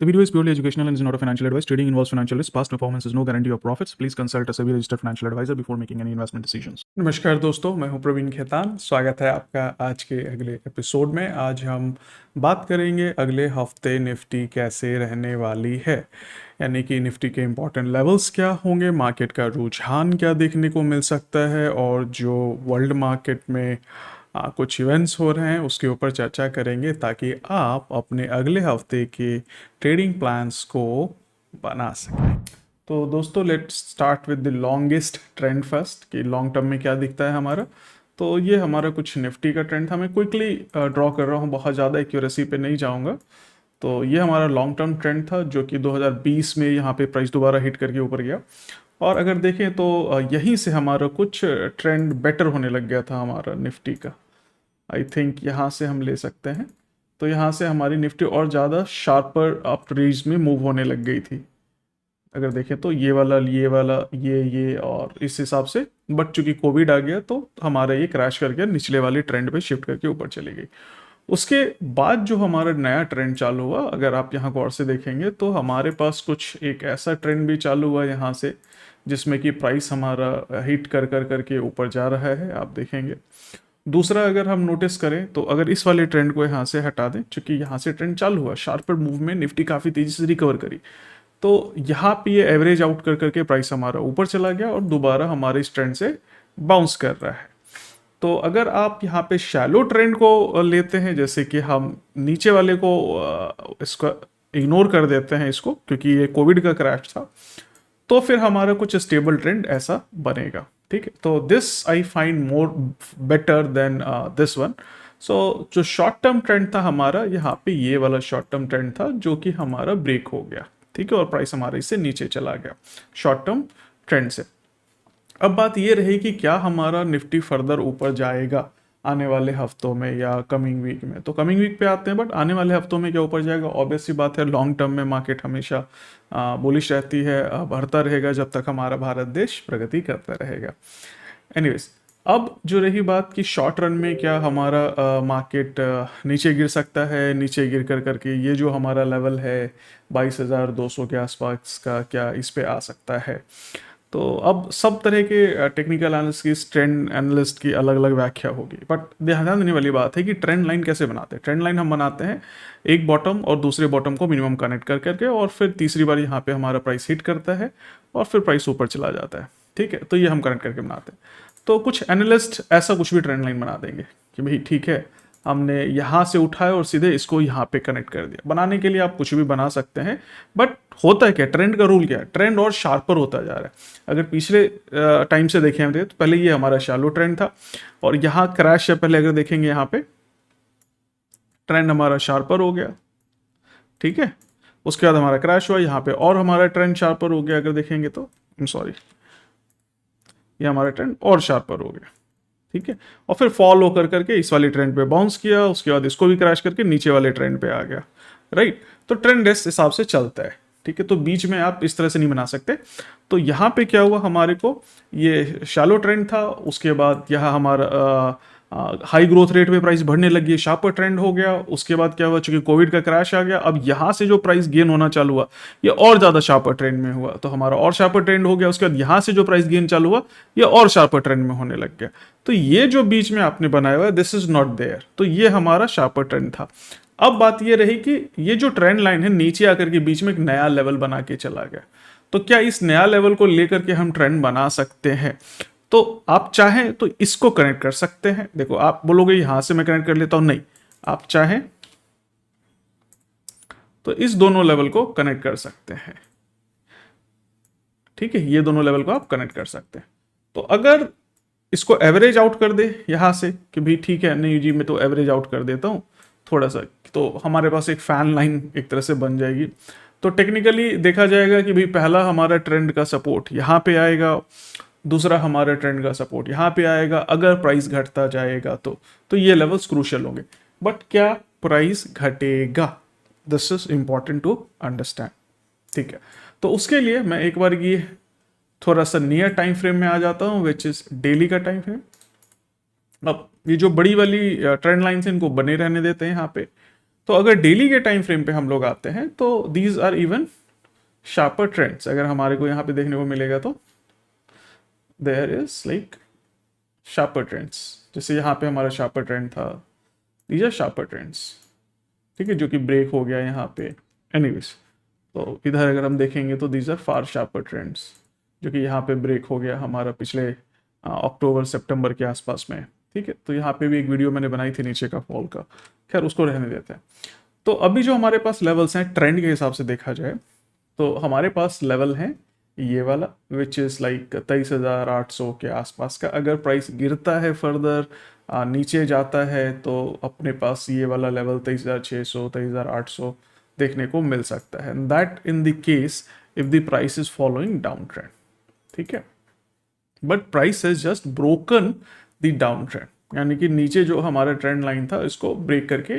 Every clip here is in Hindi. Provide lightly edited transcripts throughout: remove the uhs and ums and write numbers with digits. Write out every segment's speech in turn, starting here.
The video is purely educational and is not a financial advice. Trading involves financial risk. Past performance is no guarantee of profits. Please consult a SEBI registered financial advisor before making any investment decisions. नमस्कार दोस्तों, मैं हूं प्रवीण खेतान। स्वागत है आपका आज के अगले एपिसोड में। आज हम बात करेंगे अगले हफ्ते निफ्टी कैसे रहने वाली है, यानी कि निफ्टी के इम्पोर्टेंट लेवल्स क्या होंगे, मार्केट का रुझान क्या देखने को मिल सकता है, और जो वर्ल्ड मार्केट में कुछ इवेंट्स हो रहे हैं उसके ऊपर चर्चा करेंगे ताकि आप अपने अगले हफ्ते के ट्रेडिंग प्लान्स को बना सकें। तो दोस्तों, let's start with the longest trend first कि लॉन्ग टर्म में क्या दिखता है हमारा। तो ये हमारा कुछ निफ्टी का ट्रेंड था। मैं क्विकली ड्रॉ कर रहा हूँ, बहुत ज़्यादा एक्यूरेसी पे नहीं जाऊँगा। तो ये हमारा लॉन्ग टर्म ट्रेंड था जो कि 2020 में यहाँ पे प्राइस दोबारा हिट करके ऊपर गया। और अगर देखें तो यहीं से हमारा कुछ ट्रेंड बेटर होने लग गया था हमारा निफ्टी का। आई थिंक यहाँ से हम ले सकते हैं। तो यहाँ से हमारी निफ्टी और ज़्यादा शार्पर अप रेंज में मूव होने लग गई थी। अगर देखें तो ये और इस हिसाब से, बट चूंकि कोविड आ गया तो हमारा ये क्रैश करके निचले वाले ट्रेंड पे शिफ्ट करके ऊपर चली गई। उसके बाद जो हमारा नया ट्रेंड चालू हुआ, अगर आप यहाँ गौर से देखेंगे तो हमारे पास कुछ एक ऐसा ट्रेंड भी चालू हुआ यहाँ से जिसमें कि प्राइस हमारा हिट कर कर करके ऊपर जा रहा है, आप देखेंगे। दूसरा, अगर हम नोटिस करें तो अगर इस वाले ट्रेंड को यहाँ से हटा दें, क्योंकि यहाँ से ट्रेंड चालू हुआ, शार्पर मूव में निफ्टी काफ़ी तेज़ी से रिकवर करी, तो यहाँ पे ये एवरेज आउट कर करके प्राइस हमारा ऊपर चला गया और दोबारा हमारे इस ट्रेंड से बाउंस कर रहा है। तो अगर आप यहाँ पे शैलो ट्रेंड को लेते हैं, जैसे कि हम नीचे वाले को इसका इग्नोर कर देते हैं इसको, क्योंकि ये कोविड का क्रैश था, तो फिर हमारा कुछ स्टेबल ट्रेंड ऐसा बनेगा। ठीक है, तो this I find more better than this one. So जो शॉर्ट टर्म ट्रेंड था हमारा, यहाँ पे ये वाला शॉर्ट टर्म ट्रेंड था जो कि हमारा ब्रेक हो गया। ठीक है, और प्राइस हमारे इससे नीचे चला गया शॉर्ट टर्म ट्रेंड से। अब बात ये रही कि क्या हमारा निफ्टी फर्दर ऊपर जाएगा आने वाले हफ्तों में या कमिंग वीक में। तो कमिंग वीक पे आते हैं, बट आने वाले हफ्तों में क्या ऊपर जाएगा, ऑब्वियस सी बात है। लॉन्ग टर्म में मार्केट हमेशा बुलिश रहती है, बढ़ता रहेगा जब तक हमारा भारत देश प्रगति करता रहेगा। एनीवेज, अब जो रही बात कि शॉर्ट रन में क्या हमारा मार्केट नीचे गिर सकता है, नीचे गिर कर करके ये जो हमारा लेवल है 22,200 के आसपास का, क्या इस पे आ सकता है। तो अब सब तरह के टेक्निकल एनालिस्ट की, ट्रेंड एनालिस्ट की अलग अलग व्याख्या होगी, बट ध्यान देने वाली बात है कि ट्रेंड लाइन कैसे बनाते हैं। ट्रेंड लाइन हम बनाते हैं एक बॉटम और दूसरे बॉटम को मिनिमम कनेक्ट कर करके, और फिर तीसरी बार यहाँ पे हमारा प्राइस हिट करता है और फिर प्राइस ऊपर चला जाता है। ठीक है, तो ये हम कनेक्ट करके बनाते हैं। तो कुछ एनालिस्ट ऐसा कुछ भी ट्रेंड लाइन बना देंगे कि भाई ठीक है, हमने यहाँ से उठाया और सीधे इसको यहाँ पे कनेक्ट कर दिया। बनाने के लिए आप कुछ भी बना सकते हैं, बट होता है क्या, ट्रेंड का रूल क्या है, ट्रेंड और शार्पर होता जा रहा है। अगर पिछले टाइम से देखें हम तो पहले ये हमारा शैलो ट्रेंड था और यहाँ क्रैश है। पहले अगर देखेंगे यहाँ पे ट्रेंड हमारा शार्पर हो गया, ठीक है, उसके बाद हमारा क्रैश हुआ यहाँ पे और हमारा ट्रेंड शार्पर हो गया। अगर देखेंगे तो सॉरी, ये हमारा ट्रेंड और शार्पर हो गया, ठीक है, और फिर फॉल होकर करके इस वाले ट्रेंड पे बाउंस किया, उसके बाद इसको भी क्रैश करके नीचे वाले ट्रेंड पे आ गया। राइट, तो ट्रेंड इस हिसाब से चलता है। ठीक है, तो बीच में आप इस तरह से नहीं बना सकते। तो यहाँ पे क्या हुआ, हमारे को ये शैलो ट्रेंड था, उसके बाद यहाँ हमारा हाई ग्रोथ रेट पे प्राइस बढ़ने लगी, शार्पर ट्रेंड हो गया। उसके बाद क्या हुआ, चूंकि कोविड का क्रैश आ गया, अब यहाँ से जो प्राइस गेन होना चालू हुआ ये और ज़्यादा शार्पर ट्रेंड में हुआ, तो हमारा और शार्पर ट्रेंड हो गया। उसके बाद यहाँ से जो प्राइस गेन चालू हुआ ये और शार्पर ट्रेंड में होने लग गया। तो ये जो बीच में आपने बनाया हुआ है, दिस इज नॉट देयर, तो ये हमारा शार्पर ट्रेंड था। अब बात ये रही कि ये जो ट्रेंड लाइन है नीचे आकर के बीच में एक नया लेवल बना के चला गया, तो क्या इस नया लेवल को लेकर के हम ट्रेंड बना सकते हैं। तो आप चाहें तो इसको कनेक्ट कर सकते हैं। देखो, आप बोलोगे यहां से मैं कनेक्ट कर लेता हूं, नहीं, आप चाहें तो इस दोनों लेवल को कनेक्ट कर सकते हैं। ठीक है, ये दोनों लेवल को आप कनेक्ट कर सकते हैं। तो अगर इसको एवरेज आउट कर दे यहां से कि भाई ठीक है, नहीं जी मैं तो एवरेज आउट कर देता हूं थोड़ा सा, तो हमारे पास एक फैन लाइन एक तरह से बन जाएगी। तो टेक्निकली देखा जाएगा कि भाई पहला हमारा ट्रेंड का सपोर्ट यहाँ पे आएगा, दूसरा हमारा ट्रेंड का सपोर्ट यहाँ पे आएगा। अगर प्राइस घटता जाएगा तो ये लेवल्स क्रूशियल होंगे, बट क्या प्राइस घटेगा, this is important to understand. ठीक है, तो उसके लिए मैं एक बार ये थोड़ा सा नियर टाइम फ्रेम में आ जाता हूँ, विच इज डेली का टाइम फ्रेम। अब ये जो बड़ी वाली ट्रेंड लाइन है इनको बने रहने देते हैं यहाँ पे। तो अगर डेली के टाइम फ्रेम पे हम लोग आते हैं तो these are even sharper trends अगर हमारे को यहाँ पे देखने को मिलेगा तो there is like sharper trends. जैसे यहाँ पे हमारा शार्पर ट्रेंड था, दीज आर शार्पर ट्रेंड्स, ठीक है, जो कि ब्रेक हो गया यहाँ पे। एनीवेज, तो इधर अगर हम देखेंगे तो these are far sharper trends, जो कि यहाँ पे ब्रेक हो गया हमारा पिछले अक्टूबर सितंबर के आसपास में, ठीक है। तो यहाँ पे भी एक वीडियो मैंने बनाई थी नीचे का फॉल का, खैर उसको रहने देते हैं। तो अभी जो हमारे पास लेवल्स हैं ट्रेंड के हिसाब से देखा जाए तो हमारे पास लेवल है ये वाला विच इज़ लाइक 23,800 के आसपास का। अगर प्राइस गिरता है फर्दर नीचे जाता है तो अपने पास ये वाला लेवल 23,600 23,800 देखने को मिल सकता है, that in the case if the price is following down trend, ठीक है। But price has just broken the down trend, यानी कि नीचे जो हमारा ट्रेंड लाइन था इसको ब्रेक करके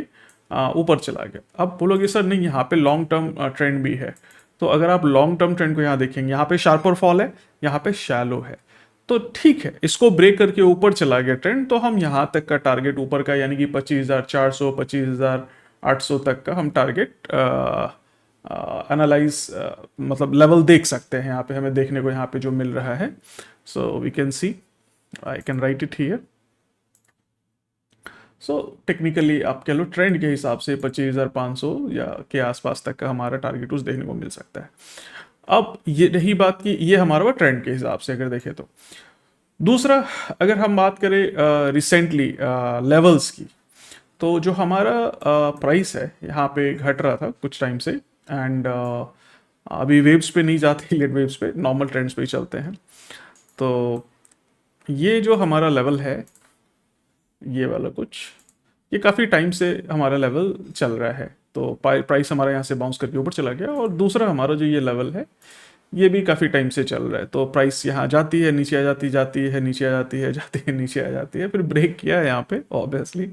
ऊपर चला गया। अब बोलोगे सर नहीं यहाँ पे लॉन्ग टर्म ट्रेंड भी है, तो अगर आप लॉन्ग टर्म ट्रेंड को यहाँ देखेंगे, यहाँ पे शार्पर फॉल है, यहाँ पे शैलो है, तो ठीक है, इसको ब्रेक करके ऊपर चला गया ट्रेंड, तो हम यहाँ तक का टारगेट ऊपर का यानी कि 25,400 25,800 तक का हम टारगेट एनालाइज मतलब लेवल देख सकते हैं। यहाँ पे हमें देखने को यहाँ पे जो मिल रहा है, so we can see, I can write it here. So technically आप कह लो ट्रेंड के हिसाब से 25,500 या के आसपास तक का हमारा टारगेट उस देखने को मिल सकता है। अब ये रही बात कि ये हमारा वो ट्रेंड के हिसाब से अगर देखें तो। दूसरा, अगर हम बात करें रिसेंटली लेवल्स की, तो जो हमारा प्राइस है यहाँ पे घट रहा था कुछ टाइम से, एंड अभी वेव्स पे नहीं जाते, लेट वेव्स पे, नॉर्मल ट्रेंड्स पे ही चलते हैं। तो ये जो हमारा लेवल है ये वाला कुछ, ये काफ़ी टाइम से हमारा लेवल चल रहा है, तो प्राइस हमारा यहाँ से बाउंस करके ऊपर चला गया। और दूसरा हमारा जो ये लेवल है ये भी काफ़ी टाइम से चल रहा है, तो प्राइस यहाँ जाती है, नीचे आ जाती, जाती है, नीचे आ जाती है, जाती है, नीचे आ जाती है, फिर ब्रेक किया है यहाँ पे obviously,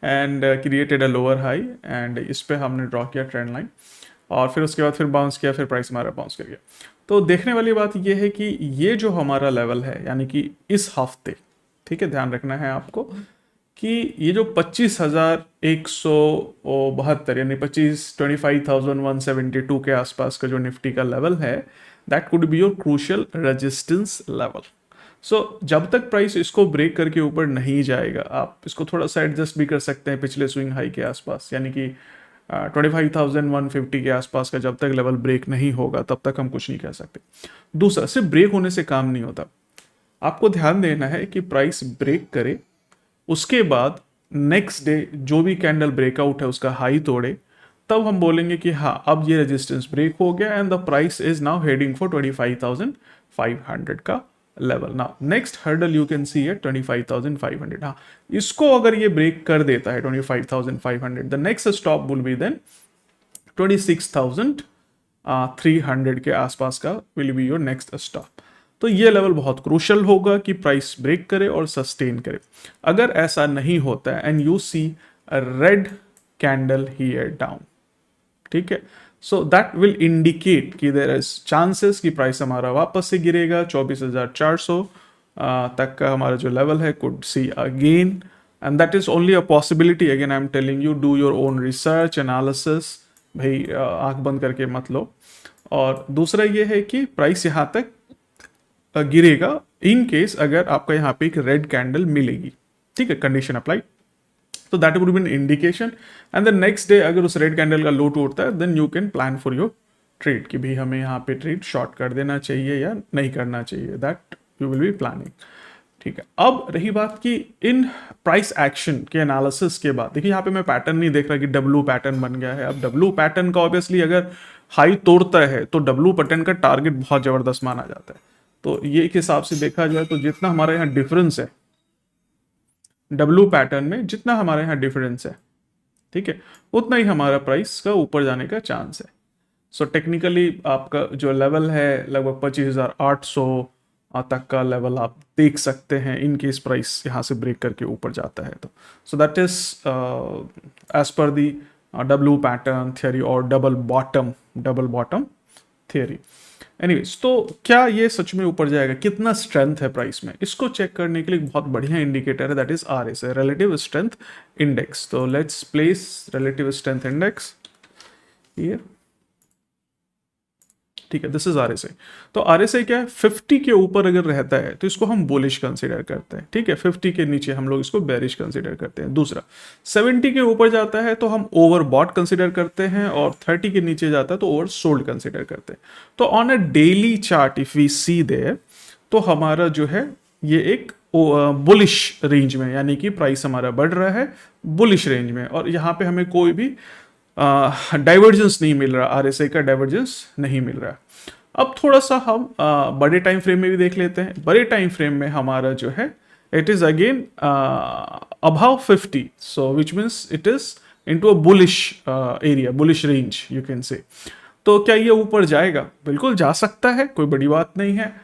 and created a lower high, and इस पर हमने ड्रॉ किया ट्रेंड लाइन, और फिर उसके बाद फिर बाउंस किया, फिर प्राइस हमारा बाउंस कर गया। तो देखने वाली बात ये है कि ये जो हमारा लेवल है, यानी कि इस हफ्ते, ठीक है, ध्यान रखना है आपको कि ये जो 25,172 यानी 25,172 के आसपास का जो निफ्टी का लेवल है, that could be your crucial resistance level. So जब तक प्राइस इसको ब्रेक करके ऊपर नहीं जाएगा, आप इसको थोड़ा सा एडजस्ट भी कर सकते हैं पिछले स्विंग हाई के आसपास, यानी कि 25,150 के आसपास का जब तक लेवल ब्रेक नहीं होगा तब तक हम कुछ नहीं कह सकते। दूसरा, सिर्फ ब्रेक होने से काम नहीं होता, आपको ध्यान देना है कि प्राइस ब्रेक करे, उसके बाद नेक्स्ट डे जो भी कैंडल ब्रेकआउट है उसका हाई तोड़े, तब हम बोलेंगे कि हाँ अब ये रेजिस्टेंस ब्रेक हो गया and the price is now heading for 25,500 का level. Now next hurdle you can see है 25,500। हाँ, इसको अगर ये ब्रेक कर देता है 25,500, the next stop will be then 26,300 के आसपास का will be your next stop. तो ये लेवल बहुत क्रूशल होगा कि प्राइस ब्रेक करे और सस्टेन करे। अगर ऐसा नहीं होता है and you see a red candle here down, ठीक है, सो दैट विल इंडिकेट कि देयर इज चांसेस कि प्राइस हमारा वापस से गिरेगा 24,400 तक का हमारा जो लेवल है, could see again, and that is only a possibility. Again I am telling you, do your own research analysis, भाई आंख बंद करके मत लो। और दूसरा ये है कि प्राइस यहाँ तक गिरेगा इन केस अगर आपका यहाँ पे एक रेड कैंडल मिलेगी, ठीक है, कंडीशन अप्लाई, तो that would be an indication. And the next day अगर उस रेड कैंडल का लो टूटता है, then you can plan for your trade कि भाई हमें यहाँ पे ट्रेड शॉर्ट कर देना चाहिए या नहीं करना चाहिए, that you will be planning, ठीक है। अब रही बात कि इन प्राइस एक्शन के एनालिसिस के बाद, देखिए यहाँ पे मैं पैटर्न नहीं देख रहा कि डब्लू पैटर्न बन गया है। अब डब्लू पैटर्न का ऑब्वियसली अगर हाई तोड़ता है तो डब्लू पैटर्न का टारगेट बहुत जबरदस्त माना जाता है। तो ये एक हिसाब से देखा जाए तो जितना हमारे यहाँ डिफरेंस है डब्लू पैटर्न में, जितना हमारे यहाँ डिफरेंस है, ठीक है, उतना ही हमारा प्राइस का ऊपर जाने का चांस है। सो टेक्निकली आपका जो लेवल है लगभग 25,800 तक का लेवल आप देख सकते हैं इन केस प्राइस यहाँ से ब्रेक करके ऊपर जाता है तो। So that is as per the W pattern theory और डबल बॉटम थियरी। एनीवेज, तो क्या ये सच में ऊपर जाएगा, कितना स्ट्रेंथ है प्राइस में, इसको चेक करने के लिए एक बहुत बढ़िया इंडिकेटर है, that is RSI, relative strength index. तो let's place relative strength index ये, ठीक है, दिस इज RSI। तो RSI क्या है, 50 के ऊपर अगर रहता है तो इसको हम बुलिश कंसीडर करते हैं, ठीक है, 50 के नीचे हम लोग इसको बेरिश कंसीडर करते हैं। दूसरा, 70 के ऊपर जाता है तो हम ओवरबॉट कंसीडर करते हैं, और 30 के नीचे जाता है तो ओवर सोल्ड कंसीडर करते हैं। तो on a daily chart if we see there, तो हमारा जो है ये एक बुलिश रेंज में, यानी कि प्राइस हमारा बढ़ रहा है बुलिश रेंज में, और यहाँ पे हमें कोई भी डाइवर्जेंस नहीं मिल रहा, RSI का डाइवर्जेंस नहीं मिल रहा। अब थोड़ा सा हम बड़े टाइम फ्रेम में भी देख लेते हैं। बड़े टाइम फ्रेम में हमारा जो है it is again above 50, so which means it is into a bullish area, bullish range you can say. तो क्या ये ऊपर जाएगा? बिल्कुल जा सकता है, कोई बड़ी बात नहीं है।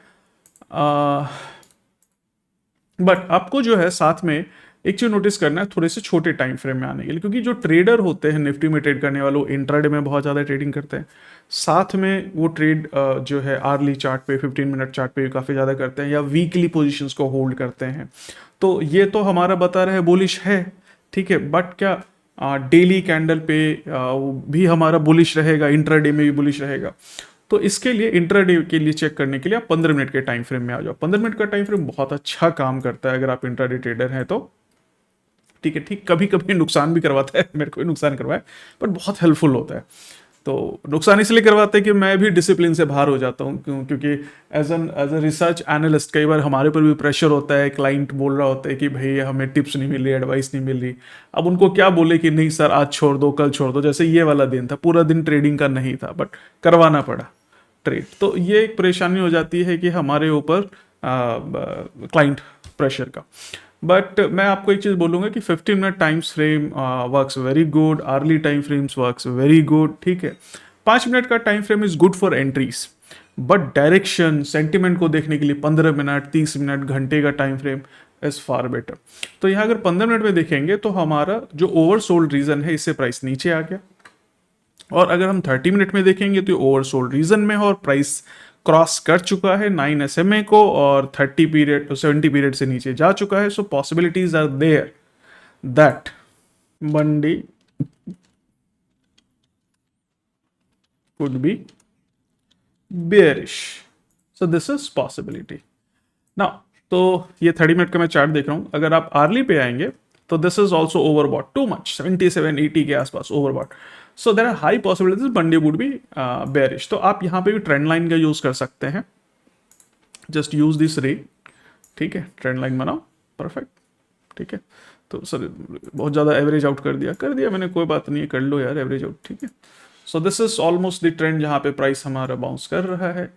बट आपको जो है साथ में एक चीज नोटिस करना है, थोड़े से छोटे टाइम फ्रेम में आने के लिए, क्योंकि जो ट्रेडर होते हैं निफ्टी में ट्रेड करने वाले, वो इंट्राडे में बहुत ज़्यादा ट्रेडिंग करते हैं, साथ में वो ट्रेड जो है आर्ली चार्ट पे, 15 मिनट चार्ट पे भी काफ़ी ज़्यादा करते हैं, या वीकली पोजीशंस को होल्ड करते हैं। तो ये तो हमारा बता रहे हैं बुलिश है, ठीक है, बट क्या डेली कैंडल पे भी हमारा बुलिश रहेगा, इंट्राडे में भी बुलिश रहेगा? तो इसके लिए इंट्राडे के लिए चेक करने के लिए आप 15 मिनट के टाइम फ्रेम में आ जाओ। 15 मिनट का टाइम फ्रेम बहुत अच्छा काम करता है अगर आप इंट्राडे ट्रेडर हैं तो, ठीक है, ठीक, कभी कभी नुकसान भी करवाता है, मेरे को भी नुकसान करवाया, बट बहुत हेल्पफुल होता है। तो नुकसान इसलिए करवाते हैं कि मैं भी डिसिप्लिन से बाहर हो जाता हूँ, क्योंकि एज अ रिसर्च एनालिस्ट कई बार हमारे पर भी प्रेशर होता है, क्लाइंट बोल रहा होता है कि भाई हमें टिप्स नहीं मिल रही, एडवाइस नहीं मिल रही। अब उनको क्या बोले कि नहीं सर आज छोड़ दो, कल छोड़ दो, जैसे ये वाला दिन था, पूरा दिन ट्रेडिंग का नहीं था, बट करवाना पड़ा ट्रेड। तो ये एक परेशानी हो जाती है कि हमारे ऊपर क्लाइंट प्रेशर का। बट मैं आपको एक चीज़ बोलूँगा कि 15 minute times frame works very good, early time frames works very good, ठीक है। 5 मिनट का time frame is good for entries, but direction sentiment को देखने के लिए 15 मिनट, 30 मिनट, घंटे का time frame is far better. तो यहाँ अगर 15 मिनट में देखेंगे तो हमारा जो ओवरसोल्ड रीजन है, इससे प्राइस नीचे आ गया, और अगर हम 30 मिनट में देखेंगे तो ओवरसोल्ड रीजन में है और प्राइस क्रॉस कर चुका है 9 SMA को, और 30 पीरियड 70 पीरियड से नीचे जा चुका है। So possibilities are there that मंडी could be bearish. So this is possibility ना। तो ये 30 मिनट का मैं चार्ट देख रहा हूं, अगर आप आर्ली पे आएंगे तो this is also overbought too much, 77-80 के आसपास overbought. So there are high possibilities Monday would be bearish. तो आप यहाँ पे भी ट्रेंड लाइन का यूज कर सकते हैं, जस्ट यूज दिस रे, ठीक है, ट्रेंड लाइन बनाओ, परफेक्ट, ठीक है। तो सर बहुत ज़्यादा एवरेज आउट कर दिया मैंने, कोई बात नहीं है, कर लो यार एवरेज आउट, ठीक है। So this is almost the trend जहाँ पे प्राइस हमारा बाउंस कर रहा है।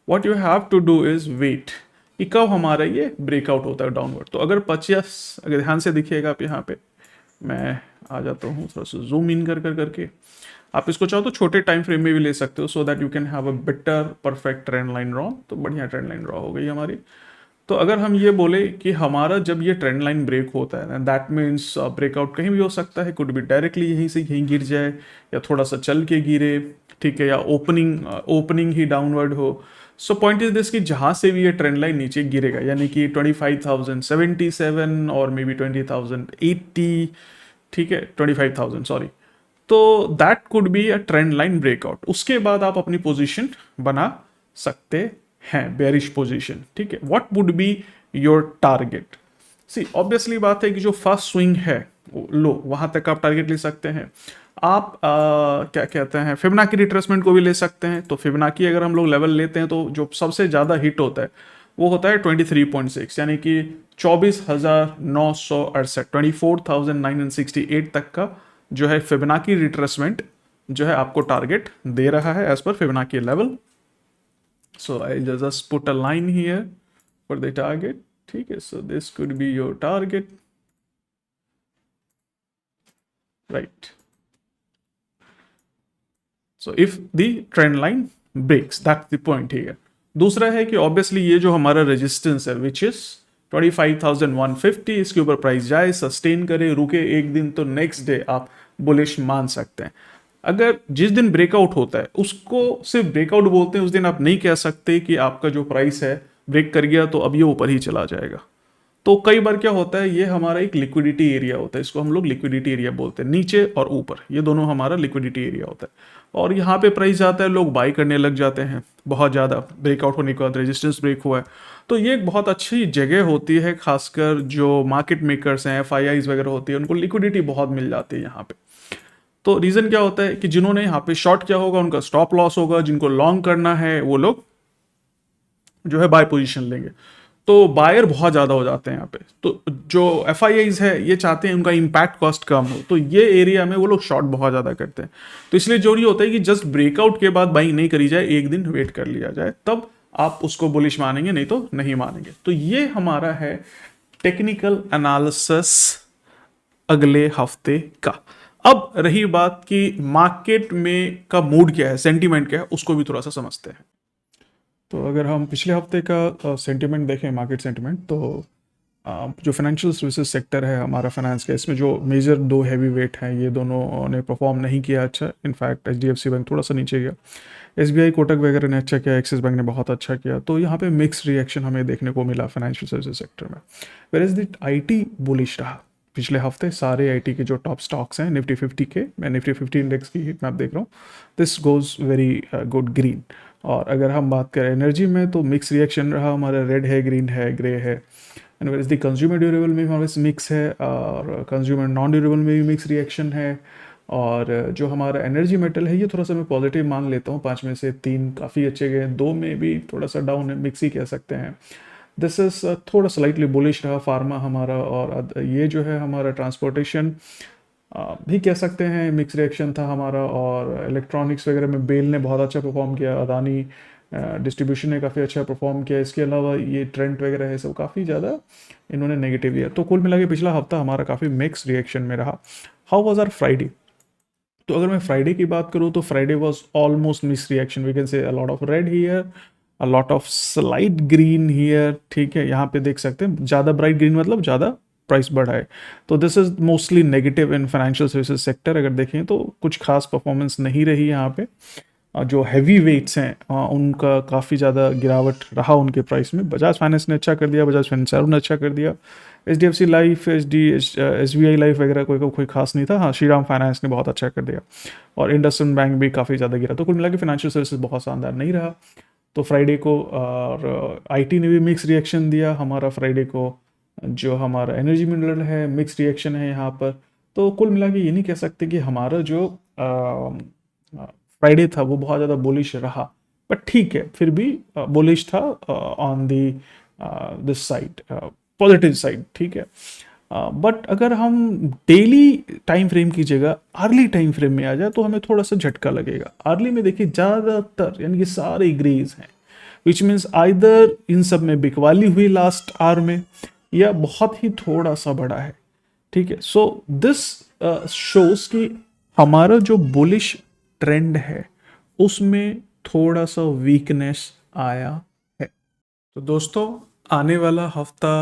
What you have to do is wait कि कब हमारा ये ब्रेकआउट होता है डाउनवर्ड। तो अगर 50, अगर ध्यान से देखिएगा आप यहाँ पे, मैं आ जाता हूँ थोड़ा सा जूम इन करके, आप इसको चाहो तो छोटे टाइम फ्रेम में भी ले सकते हो, so that you can have a better perfect trend line draw. तो बढ़िया ट्रेंड लाइन ड्रॉ हो गई हमारी। तो अगर हम ये बोले कि हमारा जब ये ट्रेंड लाइन ब्रेक होता है, दैट मीन्स ब्रेकआउट कहीं भी हो सकता है, कुड बी डायरेक्टली यहीं से यहीं गिर जाए, या थोड़ा सा चल के गिरे, ठीक है, या ओपनिंग ही डाउनवर्ड हो। सो पॉइंट इज दिस कि जहाँ से भी ये ट्रेंड लाइन नीचे गिरेगा, यानी कि 25,077 और मे बी 20,080, ठीक है, 25,000 सॉरी, तो that could be a trend line breakout. उसके बाद आप अपनी पोजीशन बना सकते हैं, बेरिश पोजीशन, ठीक है। What would be your target? See obviously बात है कि जो फर्स्ट स्विंग है लो, वहां तक आप टारगेट ले सकते हैं। आप क्या कहते हैं, फिबोनाची रिट्रेसमेंट को भी ले सकते हैं। तो फिबोनाची अगर हम लोग लेवल लेते हैं तो जो सबसे ज़्यादा हिट होता है वो होता है 23.6, यानी कि 24,968, 24,968 तक का जो है फिबोनाची रिट्रेसमेंट जो है आपको टारगेट दे रहा है as per Fibonacci level. So I just put a line here for the target, ठीक है। So this could be your target, right. So if the trend line breaks, that's the point here. दूसरा है कि ऑब्वियसली ये जो हमारा रेजिस्टेंस है विच इज 25,150, इसके ऊपर प्राइस जाए, सस्टेन करे, रुके एक दिन, तो नेक्स्ट डे आप बुलिश मान सकते हैं। अगर जिस दिन ब्रेकआउट होता है उसको सिर्फ ब्रेकआउट बोलते हैं, उस दिन आप नहीं कह सकते कि आपका जो प्राइस है ब्रेक कर गया तो अब ये ऊपर ही चला जाएगा। तो कई बार क्या होता है, ये हमारा एक लिक्विडिटी एरिया होता है, इसको हम लोग लिक्विडिटी एरिया बोलते हैं। नीचे और ऊपर ये दोनों हमारा लिक्विडिटी एरिया होता है, और यहाँ पे प्राइस जाता है, लोग बाई करने लग जाते हैं बहुत ज़्यादा। ब्रेकआउट होने के बाद रेजिस्टेंस ब्रेक हुआ है, तो ये एक बहुत अच्छी जगह होती है, खासकर जो मार्केट मेकर्स हैं, FIIs वगैरह होती है, उनको लिक्विडिटी बहुत मिल जाती है यहाँ पे। तो रीज़न क्या होता है कि जिन्होंने यहाँ पे शॉर्ट किया होगा उनका स्टॉप लॉस होगा, जिनको लॉन्ग करना है वो लोग जो है बाय पोजीशन लेंगे। तो बायर बहुत ज़्यादा हो जाते हैं यहाँ पे। तो जो FIIs है ये चाहते हैं उनका इम्पैक्ट कॉस्ट कम हो, तो ये एरिया में वो लोग शॉर्ट बहुत ज़्यादा करते हैं। तो इसलिए जरूरी होता है कि जस्ट ब्रेकआउट के बाद बाइंग नहीं करी जाए, एक दिन वेट कर लिया जाए, तब आप उसको बुलिश मानेंगे, नहीं तो नहीं मानेंगे। तो ये हमारा है टेक्निकल एनालिसिस अगले हफ्ते का। अब रही बात कि मार्केट में का मूड क्या है, सेंटीमेंट क्या है, उसको भी थोड़ा सा समझते हैं। तो अगर हम पिछले हफ्ते का सेंटीमेंट देखें, मार्केट सेंटीमेंट, तो जो फाइनेंशियल सर्विसेज सेक्टर है हमारा फाइनेंस का, इसमें जो मेजर दो हैवी वेट हैं ये दोनों ने परफॉर्म नहीं किया अच्छा। इनफैक्ट HDFC बैंक थोड़ा सा नीचे गया, SBI कोटक वगैरह ने अच्छा किया, एक्सिस बैंक ने बहुत अच्छा किया। तो यहाँ पे मिक्स रिएक्शन हमें देखने को मिला फाइनेंशियल सर्विसेज सेक्टर में। Where is the IT bullish रहा पिछले हफ्ते। सारे IT के जो टॉप स्टॉक्स हैं निफ्टी 50 के, मैं निफ्टी 50 इंडेक्स की हीट मैप देख रहा हूँ, this goes very good green. और अगर हम बात करें एनर्जी में तो मिक्स रिएक्शन रहा हमारा, रेड है, ग्रीन है, ग्रे है। And where is the consumer durable में हमारे मिक्स है, और कंज्यूमर नॉन ड्यूरेबल में भी मिक्स रिएक्शन है। और जो हमारा एनर्जी मेटल है ये थोड़ा सा मैं पॉजिटिव मान लेता हूँ, 5 में से 3 काफ़ी अच्छे गए, 2 में भी थोड़ा सा डाउन है, मिक्स ही कह सकते हैं। दिस इज थोड़ा स्लाइटली बुलिश रहा फार्मा हमारा, और ये जो है हमारा ट्रांसपोर्टेशन भी कह सकते हैं मिक्स रिएक्शन था हमारा। और इलेक्ट्रॉनिक्स वगैरह में बेल ने बहुत अच्छा परफॉर्म किया, अदानी डिस्ट्रीब्यूशन ने काफ़ी अच्छा परफॉर्म किया। इसके अलावा ये ट्रेंड वगैरह है सब काफ़ी ज़्यादा इन्होंने नेगेटिव लिया। तो कुल मिला के पिछला हफ्ता हमारा काफ़ी मिक्स रिएक्शन में रहा। How was our Friday? तो अगर मैं फ्राइडे की बात करूँ तो Friday was almost mix reaction. We can see a lot of red here, a lot of slight green here. ठीक है, यहाँ पे देख सकते हैं ज़्यादा ब्राइट ग्रीन मतलब ज़्यादा प्राइस बढ़ा है। तो this is mostly negative in financial services sector. अगर देखें तो कुछ खास परफॉर्मेंस नहीं रही यहाँ पे। जो हैवी वेट्स हैं उनका काफ़ी ज़्यादा गिरावट रहा उनके प्राइस में। बजाज फाइनेंस ने अच्छा कर दिया, बजाज फाइनेंस ने अच्छा कर दिया, HDFC लाइफ, SBI लाइफ वगैरह कोई खास नहीं था। हाँ, श्रीराम फाइनेंस ने बहुत अच्छा कर दिया, और इंडसइंड बैंक भी काफ़ी ज़्यादा गिरा। तो कुल मिला के फाइनेंशियल सर्विसेज बहुत शानदार नहीं रहा तो फ्राइडे को। और IT ने भी मिक्स रिएक्शन दिया हमारा फ्राइडे को। जो हमारा एनर्जी मिनरल है मिक्स रिएक्शन है यहाँ पर। तो कुल मिला के ये नहीं कह सकते कि हमारा जो फ्राइडे था वो बहुत ज़्यादा बुलिश रहा, बट ठीक है, फिर भी बुलिश था on the this side, positive side. ठीक है, बट अगर हम डेली टाइम फ्रेम की जगह अर्ली टाइम फ्रेम में आ जाए तो हमें थोड़ा सा झटका लगेगा। अर्ली में देखिए ज़्यादातर यानी कि सारे ग्रेज हैं, विच मीन्स आइदर इन सब में बिकवाली हुई लास्ट आवर में, या बहुत ही थोड़ा सा बड़ा है। ठीक है, सो दिस शोज कि हमारा जो बुलिश ट्रेंड है उसमें थोड़ा सा वीकनेस आया है। तो दोस्तों, आने वाला हफ्ता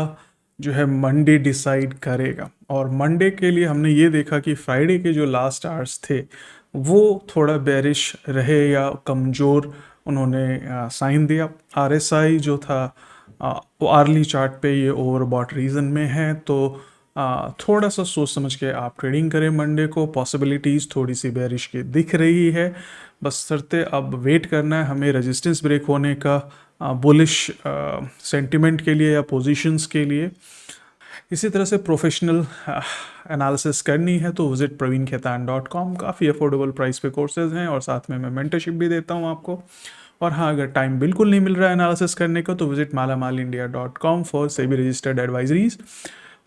जो है मंडे डिसाइड करेगा, और मंडे के लिए हमने ये देखा कि फ्राइडे के जो लास्ट आवर्स थे वो थोड़ा बेरिश रहे या कमज़ोर उन्होंने साइन दिया। RSI जो था वो आर्ली चार्ट पे ये ओवरबॉट रीजन में है। तो थोड़ा सा सोच समझ के आप ट्रेडिंग करें मंडे को। पॉसिबिलिटीज़ थोड़ी सी बेरिश की दिख रही है, बस सरते अब वेट करना है हमें रेजिस्टेंस ब्रेक होने का बुलिश सेंटिमेंट के लिए या पोजीशंस के लिए। इसी तरह से प्रोफेशनल एनालिसिस करनी है तो विजिट praveenkhaitan.com। काफ़ी अफोर्डेबल प्राइस पे कोर्सेज हैं, और साथ में मैं मेंटरशिप भी देता हूँ आपको। और हाँ, अगर टाइम बिल्कुल नहीं मिल रहा है एनालिसिस करने का तो visit malamalindia.com for SEBI registered advisories.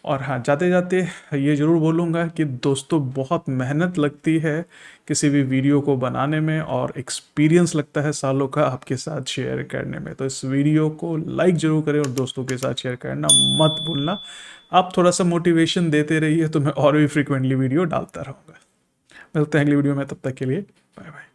और हाँ, जाते जाते ये ज़रूर बोलूँगा कि दोस्तों बहुत मेहनत लगती है किसी भी वीडियो को बनाने में, और एक्सपीरियंस लगता है सालों का आपके साथ शेयर करने में। तो इस वीडियो को लाइक ज़रूर करें और दोस्तों के साथ शेयर करना मत भूलना। आप थोड़ा सा मोटिवेशन देते रहिए तो मैं और भी फ्रिक्वेंटली वीडियो डालता रहूँगा। मिलते हैं अगली वीडियो में, तब तक के लिए बाय बाय।